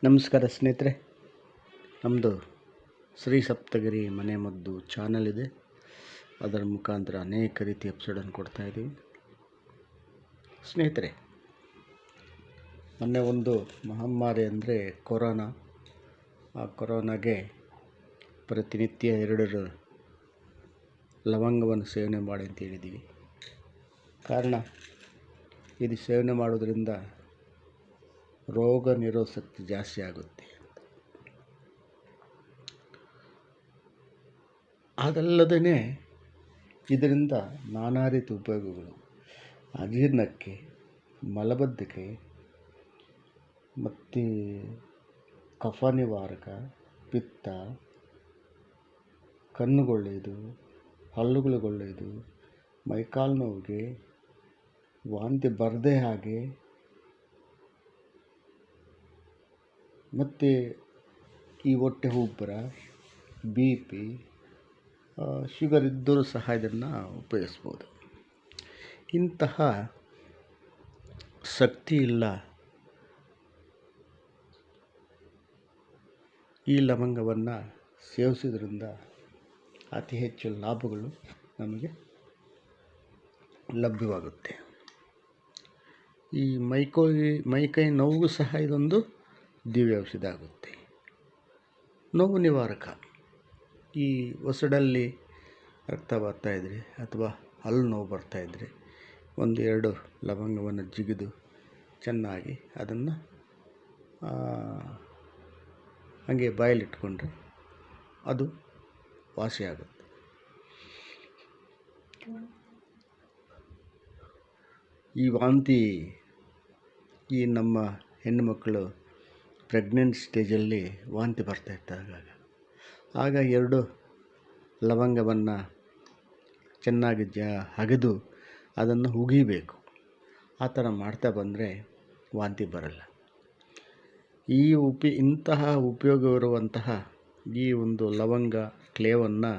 ನಮಸ್ಕಾರ ಸ್ನೇಹಿತರೆ, ನಮ್ಮದು ಶ್ರೀ ಸಪ್ತಗಿರಿ ಮನೆ ಮದ್ದು ಚಾನಲ್ ಇದೆ. ಅದರ ಮುಖಾಂತರ ಅನೇಕ ರೀತಿಯ ಎಪಿಸೋಡನ್ನು ಕೊಡ್ತಾಯಿದ್ದೀವಿ. ಸ್ನೇಹಿತರೆ, ಮೊನ್ನೆ ಒಂದು ಮಹಾಮಾರಿ ಅಂದರೆ ಕೊರೋನಾ. ಆ ಕೊರೋನಾಗೆ ಪ್ರತಿನಿತ್ಯ 2 ಲವಂಗವನ್ನು ಸೇವನೆ ಮಾಡಿ ಅಂತ ಹೇಳಿದ್ದೀವಿ. ಕಾರಣ, ಇದು ಸೇವನೆ ಮಾಡೋದ್ರಿಂದ ರೋಗ ನಿರೋಧಕ ಶಕ್ತಿ ಜಾಸ್ತಿ ಆಗುತ್ತೆ. ಅದಲ್ಲದೇ ಇದರಿಂದ ನಾನಾ ರೀತಿ ಉಪಯೋಗಗಳು, ಅಜೀರ್ಣಕ್ಕೆ, ಮಲಬದ್ಧತೆ ಮತ್ತು ಕಫ ನಿವಾರಕ, ಪಿತ್ತ, ಕಣ್ಣುಗೊಳ್ಳೆಯದು, ಹಲ್ಲುಗಳಿಗೊಳ್ಳೆಯದು, ಮೈಕಾಲು ನೋವಿಗೆ, ವಾಂತಿ ಬರದೇ ಹಾಗೆ, ಮತ್ತು ಈ ಹೊಟ್ಟೆ ಉಬ್ಬರ, BP, ಶುಗರ್ ಇದ್ದರೂ ಸಹ ಇದನ್ನು ಉಪಯೋಗಿಸ್ಬೋದು. ಇಂತಹ ಶಕ್ತಿ ಇಲ್ಲ ಈ ಲವಂಗವನ್ನು ಸೇವಿಸೋದ್ರಿಂದ ಅತಿ ಹೆಚ್ಚು ಲಾಭಗಳು ನಮಗೆ ಲಭ್ಯವಾಗುತ್ತೆ. ಈ ಮೈಕೈ ನೋವು ಸಹ ಇದೊಂದು ದಿವ್ಯ ಔಷಧ ಆಗುತ್ತೆ. ನೋವು ನಿವಾರಕ. ಈ ಒಸಡಲ್ಲಿ ರಕ್ತ ಬರ್ತಾಯಿದ್ರೆ ಅಥವಾ ಹಲ್ಲು ನೋವು ಬರ್ತಾಯಿದ್ರೆ 1-2 ಲವಂಗವನ್ನು ಜಿಗಿದು ಚೆನ್ನಾಗಿ ಅದನ್ನು ಹಾಗೆ ಬಾಯಲ್ಲಿಟ್ಕೊಂಡ್ರೆ ಅದು ವಾಸಿಯಾಗುತ್ತೆ. ಈ ವಾಂತಿ, ಈ ನಮ್ಮ ಹೆಣ್ಣುಮಕ್ಕಳು ಪ್ರೆಗ್ನೆಂಟ್ ಸ್ಟೇಜಲ್ಲಿ ವಾಂತಿ ಬರ್ತಾಯಿರ್ತಾರೆ. ಆಗ 2 ಲವಂಗವನ್ನು ಚೆನ್ನಾಗಿ ಅಗೆದು ಅದನ್ನು ಉಗಿಬೇಕು. ಆ ಥರ ಮಾಡ್ತಾ ಬಂದರೆ ವಾಂತಿ ಬರಲ್ಲ. ಇಂತಹ ಉಪಯೋಗವಿರುವಂತಹ ಈ ಒಂದು ಲವಂಗ ಕ್ಲೇವನ್ನು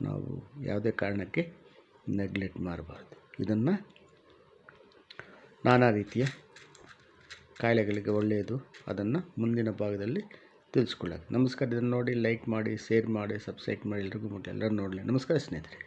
ನಾವು ಯಾವುದೇ ಕಾರಣಕ್ಕೆ ನೆಗ್ಲೆಕ್ಟ್ ಮಾಡಬಾರ್ದು. ಇದನ್ನು ನಾನಾ ರೀತಿಯ ಕಾಯಿಲೆಗಳಿಗೆ ಒಳ್ಳೆಯದು. ಅದನ್ನು ಮುಂದಿನ ಭಾಗದಲ್ಲಿ ತಿಳಿಸ್ಕೊಳ್ಳೋದು. ನಮಸ್ಕಾರ. ಇದನ್ನು ನೋಡಿ ಲೈಕ್ ಮಾಡಿ, ಶೇರ್ ಮಾಡಿ, ಸಬ್ಸ್ಕ್ರೈಬ್ ಮಾಡಿ. ಎಲ್ಲರಿಗೂ ಮುಟ್ಟಿ ಎಲ್ಲರೂ ನೋಡಲಿ. ನಮಸ್ಕಾರ ಸ್ನೇಹಿತರೆ.